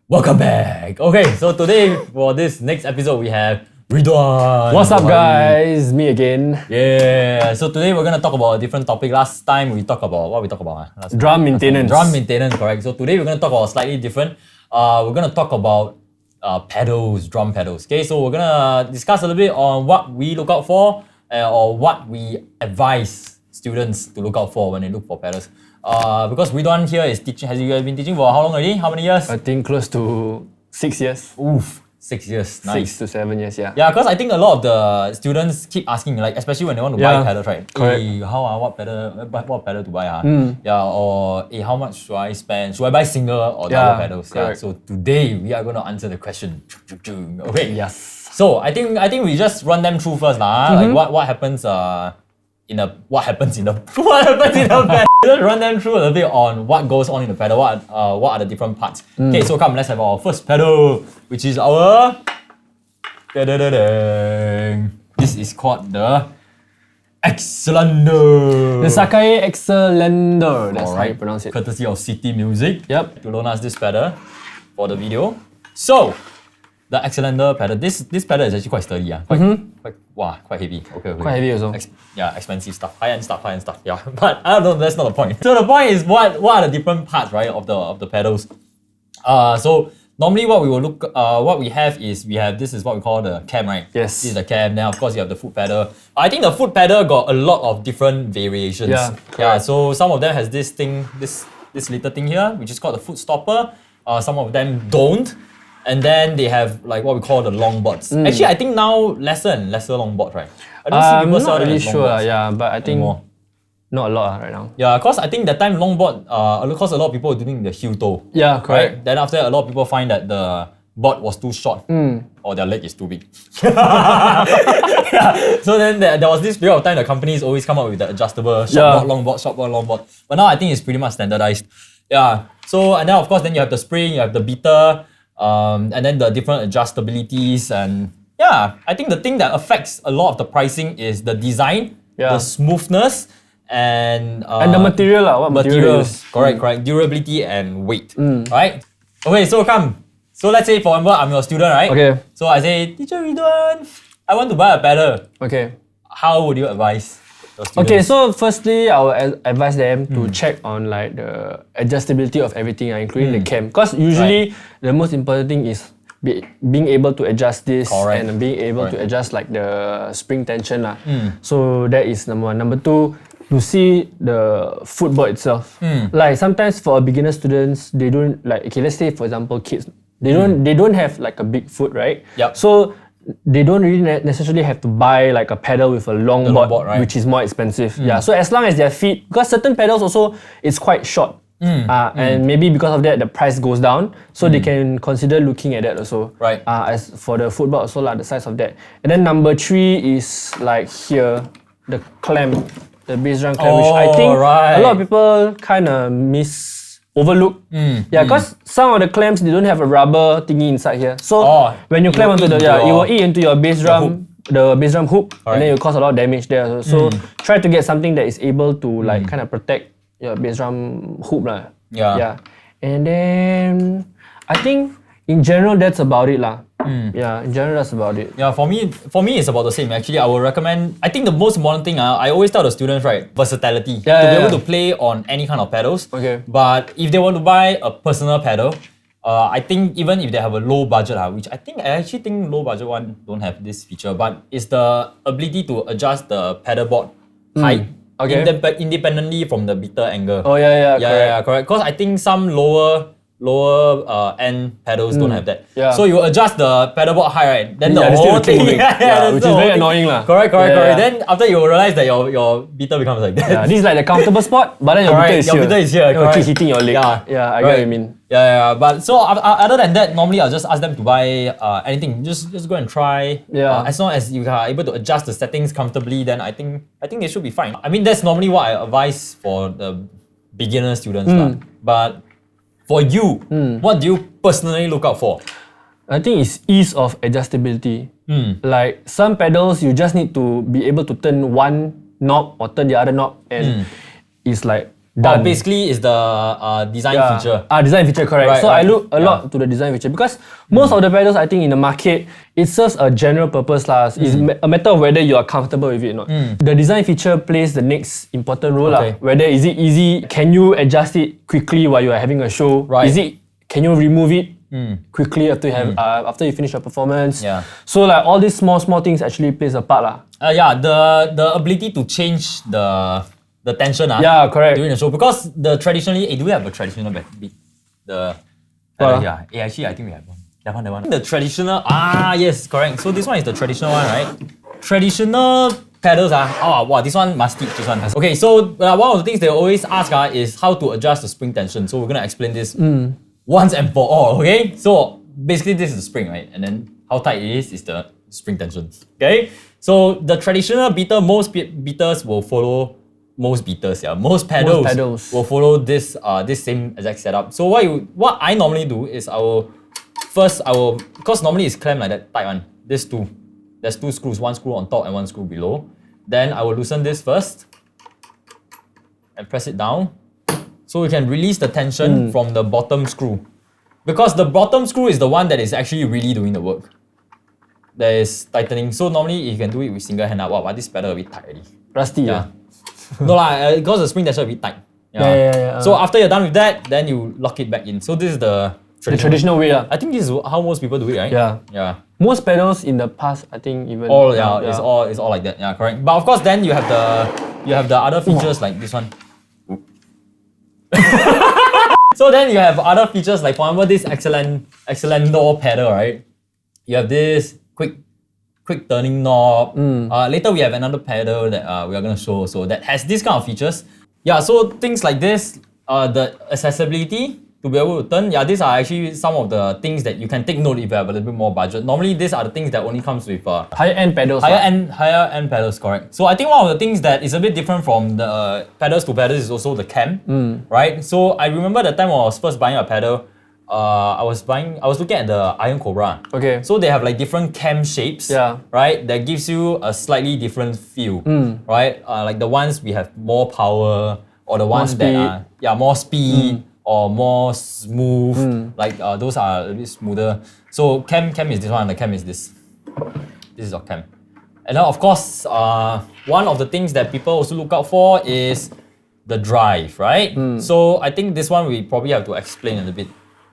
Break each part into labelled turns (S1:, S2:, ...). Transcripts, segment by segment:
S1: Welcome back. Okay, so today for this next episode we have Ridwan.
S2: What's up, guys? Me again.
S1: Yeah. So today we're gonna talk about a different topic. Last time we talked about what we talked about.
S2: Drum maintenance.
S1: Drum maintenance, correct. So today we're gonna talk about slightly different. We're gonna talk about pedals, drum pedals. Okay, so we're gonna discuss a little bit on what we look out for or what we advise students to look out for when they look for pedals. Because Ridwan here is teaching. Has you guys been teaching for how long already? How many years?
S2: I think close to 6 years.
S1: Oof, 6 years. Nice.
S2: 6 to 7 years, yeah.
S1: Yeah, because I think a lot of the students keep asking, like, especially when they want to buy pedals, right?
S2: Correct.
S1: Hey, what pedal to buy? Yeah, or hey, how much should I spend? Should I buy single or double pedals? Yeah.
S2: correct.
S1: So today we are going to answer the question. Okay.
S2: Yes.
S1: So I think we just run them through first, like what happens in the pedal. Just run them through a little bit on what goes on in the pedal. What are the different parts? Okay, so come, let's have our first pedal, which is our. This is called the Excellender.
S2: The Sakai Excellender. That's how you pronounce it.
S1: Courtesy of City Music.
S2: Yep.
S1: To loan us this pedal for the video. So, the Excellender pedal. This pedal is actually quite sturdy. Quite heavy. Okay.
S2: Quite heavy also.
S1: Expensive stuff. High-end stuff. Yeah. But I don't know, that's not the point. So the point is what are the different parts, right, of the pedals. So normally what we have is this is what we call the cam, right?
S2: Yes.
S1: This is the cam. Then of course you have the foot pedal. I think the foot pedal got a lot of different variations.
S2: Yeah.
S1: So some of them has this thing, this little thing here, which is called the foot stopper. Some of them don't. And then they have like what we call the longboards. Actually, I think now lesser and lesser longboard, right? I don't see people
S2: I'm not really sure,
S1: longboards
S2: but I think
S1: anymore.
S2: not a lot right now.
S1: Yeah, because I think that time longboard, because a lot of people were doing the heel toe.
S2: Yeah, correct.
S1: Right? Then after that, a lot of people find that the board was too short or their leg is too big. Yeah. So then there was this period of time the companies always come up with the adjustable short board, longboard. But now I think it's pretty much standardized. Yeah. So and then of course then you have the spring, you have the beater, and then the different adjustabilities, and yeah, I think the thing that affects a lot of the pricing is the design, the smoothness, and
S2: the material, what materials.
S1: Correct. Durability and weight, right? Okay, so let's say for example I'm your student, right?
S2: Okay.
S1: So I say, Teacher Ridwan, I want to buy a pedal.
S2: Okay.
S1: How would you advise your students?
S2: Okay, so firstly, I will advise them to check on like the adjustability of everything, including the cam. Because usually the most important thing is being able to adjust this and being able to adjust like the spring tension. So that is number one. Number two, to see the footboard itself. Like sometimes for beginner students, they don't like, okay, let's say for example kids, they don't have like a big foot, right?
S1: Yep.
S2: So they don't really necessarily have to buy like a pedal with a long board,
S1: right?
S2: which is more expensive. Yeah. So as long as their feet, because certain pedals also it's quite short. And maybe because of that the price goes down, so they can consider looking at that also.
S1: Right.
S2: As for the footboard also like the size of that. And then number three is like here, the clamp, the bass drum clamp, which I think a lot of people kind of overlook. Because some of the clamps they don't have a rubber thingy inside here. So when you clamp onto it will eat into your bass drum, the bass drum hook, and then it will cause a lot of damage there. So try to get something that is able to like kind of protect your bass drum hoop lah. Yeah. And then I think in general that's about it lah. Yeah, in general that's about it.
S1: Yeah, for me it's about the same. Actually, I would recommend, I think the most important thing, I always tell the students, right, versatility. To be able to play on any kind of pedals.
S2: Okay.
S1: But if they want to buy a personal pedal, I think even if they have a low budget, which I actually think low budget one don't have this feature, but it's the ability to adjust the pedal board height independently from the beater angle. Correct. Because I think some lower end pedals don't have that. So you adjust the pedal board height, right? Then the whole thing,
S2: which is very annoying lah.
S1: Correct. Then after you realize that your beater becomes like that.
S2: This is like the comfortable spot, but then your beater is here. It will keep hitting your leg. Yeah, I get what you mean.
S1: But so other than that, normally I'll just ask them to buy anything. Just go and try. As long as you are able to adjust the settings comfortably, then I think they should be fine. I mean, that's normally what I advise for the beginner students. But for you, what do you personally look out for?
S2: I think it's ease of adjustability. Like some pedals, you just need to be able to turn one knob or turn the other knob, and it's like done.
S1: Basically, is the design feature.
S2: Design feature, correct.
S1: Right,
S2: so
S1: right.
S2: I look a lot to the design feature because most of the pedals I think in the market, it serves a general purpose lah. It's a matter of whether you are comfortable with it or not. The design feature plays the next important role lah. Whether is it easy, can you adjust it quickly while you are having a show?
S1: Right.
S2: Can you remove it quickly after you have after you finish your performance?
S1: Yeah.
S2: So like all these small things actually plays a part lah.
S1: The ability to change the tension
S2: Yeah, correct.
S1: during the show, because traditionally, do we have a traditional beat? Actually I think we have one. That one. The traditional, yes, correct. So this one is the traditional one, right? Traditional pedals this one must teach this one. Okay, so one of the things they always ask is how to adjust the spring tension. So we're gonna explain this once and for all, okay? So basically this is the spring, right? And then how tight it is the spring tension, okay? So the traditional beater, most beaters will follow. Most pedals will follow this same exact setup. So what I normally do is I will because normally it's clamped like that tight one. There's two screws, one screw on top and one screw below. Then I will loosen this first and press it down, so we can release the tension from the bottom screw, because the bottom screw is the one that is actually really doing the work. That is tightening. So normally you can do it with single hand. But this pedal a bit tight already.
S2: Rusty.
S1: No because the spring tension a bit tight. So after you're done with that, then you lock it back in. So this is the
S2: traditional way.
S1: I think this is how most people do it, right?
S2: Yeah. Most pedals in the past, I think even
S1: it's all like that. Yeah, correct. But of course, then you have the other features like this one. So then you have other features like, for example, this excellent door pedal, right? You have this quick turning knob. Later we have another pedal that we are going to show, so that has this kind of features. Yeah, so things like this, the accessibility to be able to turn. Yeah, these are actually some of the things that you can take note if you have a little bit more budget. Normally these are the things that only comes with
S2: higher end pedals.
S1: Higher end pedals, correct. So I think one of the things that is a bit different from the pedals to pedals is also the cam, right? So I remember the time when I was first buying a pedal, I was looking at the Iron Cobra.
S2: Okay.
S1: So they have like different cam shapes, right? That gives you a slightly different feel, right? Like the ones we have more power, or the ones that are more speed or more smooth. Like those are a bit smoother. So cam is this one, and the cam is this. This is our cam. And then of course, one of the things that people also look out for is the drive, right? So I think this one we probably have to explain a little bit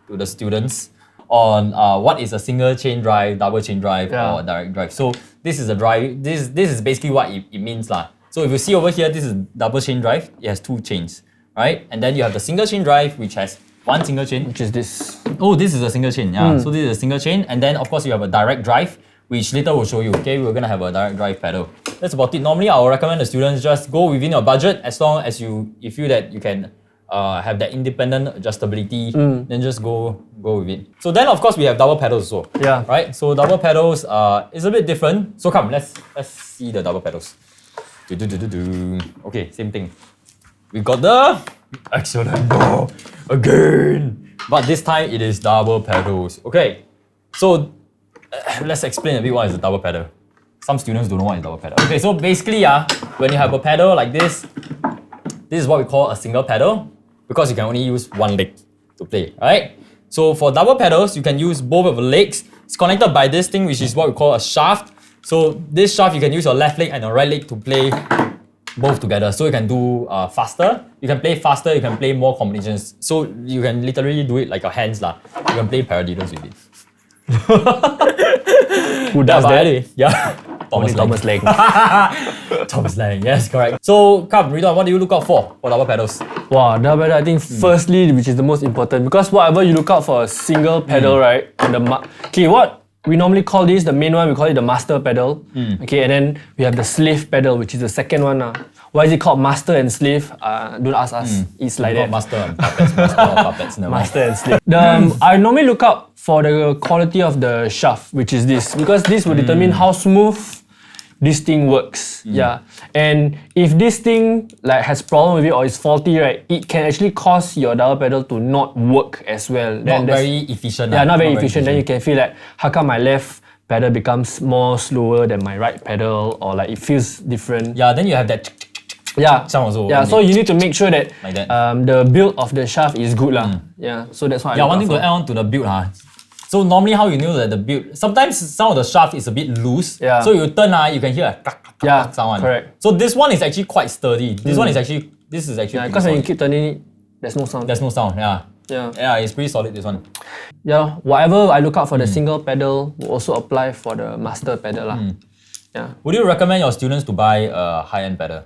S1: to the students on what is a single chain drive, double chain drive, or direct drive. So this is a drive. This is basically what it means lah. So if you see over here, this is double chain drive. It has two chains, right? And then you have the single chain drive, which has one single chain,
S2: which is this.
S1: Oh, this is a single chain. Yeah. So this is a single chain, and then of course you have a direct drive, which later we'll show you. Okay, we're gonna have a direct drive pedal. That's about it. Normally, I will recommend the students just go within your budget, as long as you feel that you can have that independent adjustability, then just go with it. So then of course we have double pedals also.
S2: Yeah.
S1: Right? So double pedals is a bit different. So come, let's see the double pedals. Okay, same thing. We got the excellent door again. But this time it is double pedals. Okay. So let's explain a bit what is a double pedal. Some students don't know what is double pedal. Okay, so basically when you have a pedal like this is what we call a single pedal, because you can only use one leg to play, right? So for double pedals, you can use both of the legs. It's connected by this thing, which is what we call a shaft. So this shaft, you can use your left leg and your right leg to play both together. So you can do faster. You can play faster. You can play more combinations. So you can literally do it like your hands lah. You can play paradiddles with it.
S2: Who does that?
S1: Yeah.
S2: Thomas Lang.
S1: Thomas Lang, yes, correct. So, come, Ridwan, what do you look out for double pedals?
S2: Wow, double pedal, I think firstly, which is the most important, because whatever you look out for a single pedal, right? Okay, what we normally call this, the main one, we call it the master pedal. Okay, and then we have the slave pedal, which is the second one. Why is it called master and slave? Don't ask us. It's like that.
S1: Master and puppets. Master or puppets. No.
S2: Master and slave. I normally look out for the quality of the shaft, which is this, because this will determine how smooth this thing works. Yeah. And if this thing like has problem with it or is faulty, right, it can actually cause your double pedal to not work as well.
S1: Not very efficient.
S2: Yeah, not very efficient. Then you can feel like, how come my left pedal becomes more slower than my right pedal, or like it feels different.
S1: Yeah, then you have that
S2: Yeah.
S1: Some also.
S2: Yeah, so you need to make sure that,
S1: Like that.
S2: the build of the shaft is good lah. Yeah, so that's what I
S1: Yeah,
S2: look
S1: one
S2: out
S1: thing
S2: for.
S1: to add on to the build, so normally how you know that the build, sometimes some of the shaft is a bit loose.
S2: Yeah.
S1: So you turn, you can hear a clack, clack,
S2: Yeah,
S1: clack sound.
S2: correct.
S1: So this one is actually quite sturdy. This is actually
S2: Yeah,
S1: pretty
S2: because when you
S1: solid.
S2: keep turning it, there's no sound.
S1: There's no sound, yeah.
S2: Yeah.
S1: Yeah, it's pretty solid, this one.
S2: Yeah, whatever I look out for the single pedal will also apply for the master pedal lah. Yeah.
S1: Would you recommend your students to buy a high-end pedal?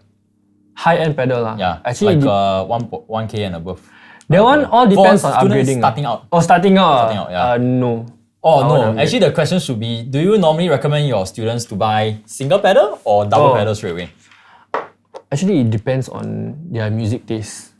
S2: High-end pedal lah.
S1: Yeah,
S2: Actually,
S1: like 1K and above.
S2: that one all depends
S1: For
S2: on
S1: students
S2: upgrading.
S1: starting out.
S2: Oh, starting out.
S1: Starting out, yeah.
S2: No.
S1: Oh
S2: I
S1: no,
S2: wanna
S1: actually the question should be, do you normally recommend your students to buy single pedal or double pedal straight away?
S2: Actually, it depends on their music taste.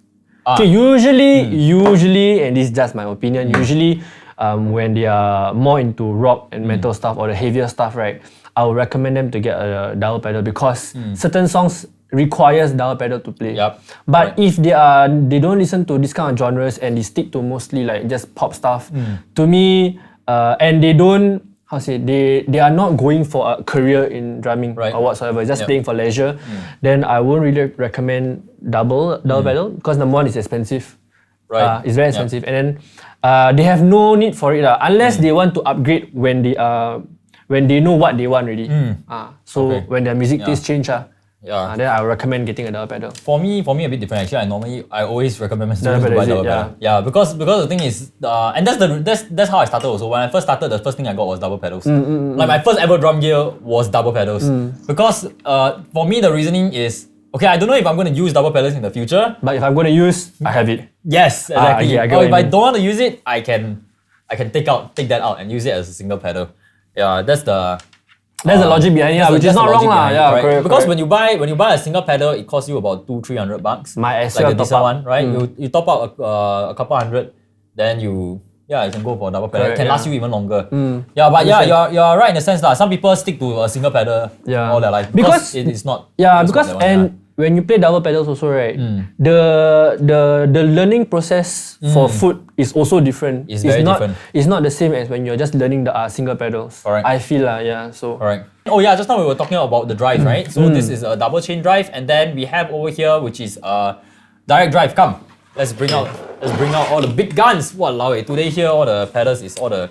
S1: Ah.
S2: Okay, usually, and this is just my opinion, usually when they are more into rock and metal stuff or the heavier stuff, right, I would recommend them to get a double pedal because certain songs requires double pedal to play.
S1: Yep.
S2: But if they don't listen to this kind of genres and they stick to mostly like just pop stuff, to me, and they don't, they are not going for a career in drumming
S1: Right.
S2: or whatsoever, just playing for leisure, then I won't really recommend double pedal because number one is expensive.
S1: Right.
S2: It's very expensive. And then they have no need for it unless they want to upgrade when they know what they want already. So
S1: Okay.
S2: when their music taste change,
S1: Yeah.
S2: then I would recommend getting a double pedal.
S1: For me a bit different actually. I always recommend my students to
S2: pedal,
S1: buy
S2: is it?
S1: double pedal. Yeah, because the thing is, and that's how I started also. When I first started, the first thing I got was double pedals. Like my first ever drum gear was double pedals. Because for me the reasoning is, okay, I don't know if I'm going to use double pedals in the future.
S2: But if I'm going to use, I have it.
S1: Yes, exactly.
S2: okay, I get
S1: Or
S2: what
S1: if
S2: you
S1: I
S2: mean.
S1: don't want to use it, I can take that out and use it as a single pedal. Yeah, that's the
S2: logic behind it,
S1: that's
S2: which
S1: the
S2: is not wrong
S1: logic
S2: lah.
S1: behind it,
S2: Yeah,
S1: correct?
S2: correct.
S1: Because
S2: correct.
S1: when you buy a single pedal, it costs you about $200-300.
S2: Might as
S1: like
S2: well
S1: the
S2: top
S1: decent
S2: up.
S1: one, right? You top up a couple hundred, then you can go for a double pedal. It
S2: Correct,
S1: can
S2: yeah.
S1: last you even longer. Yeah, but you're right in the sense that some people stick to a single pedal all their life because it is not.
S2: Yeah,
S1: it's
S2: because
S1: not that one,
S2: when you play double pedals also, right, the learning process for foot is also different.
S1: It's very different.
S2: It's not the same as when you're just learning the single pedals.
S1: Correct.
S2: I feel yeah. So
S1: Alright. Oh yeah, just now we were talking about the drive, right? So this is a double chain drive, and then we have over here which is a direct drive. Come, let's bring out all the big guns. Walao, today here all the pedals is all the.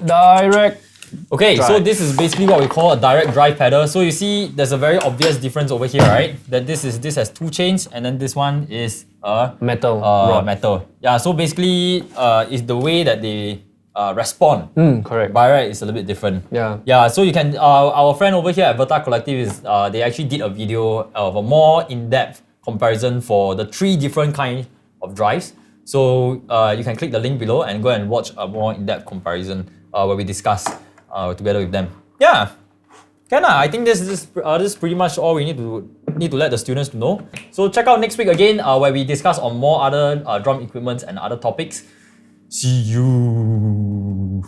S2: direct.
S1: Okay, so
S2: Drive.
S1: this is basically what we call a direct drive pedal. So you see, there's a very obvious difference over here, right? That this has two chains, and then this one is
S2: Metal rod.
S1: metal. Yeah. So basically, is the way that they respond.
S2: Correct.
S1: By right, it's a little bit different.
S2: Yeah.
S1: Yeah, so you can, our friend over here at Verta Collective is, they actually did a video of a more in-depth comparison for the 3 different kinds of drives. So you can click the link below and go and watch a more in-depth comparison where we discuss together with them. Yeah, I think this is pretty much all we need to let the students know. So check out next week again where we discuss on more other drum equipments and other topics. See you.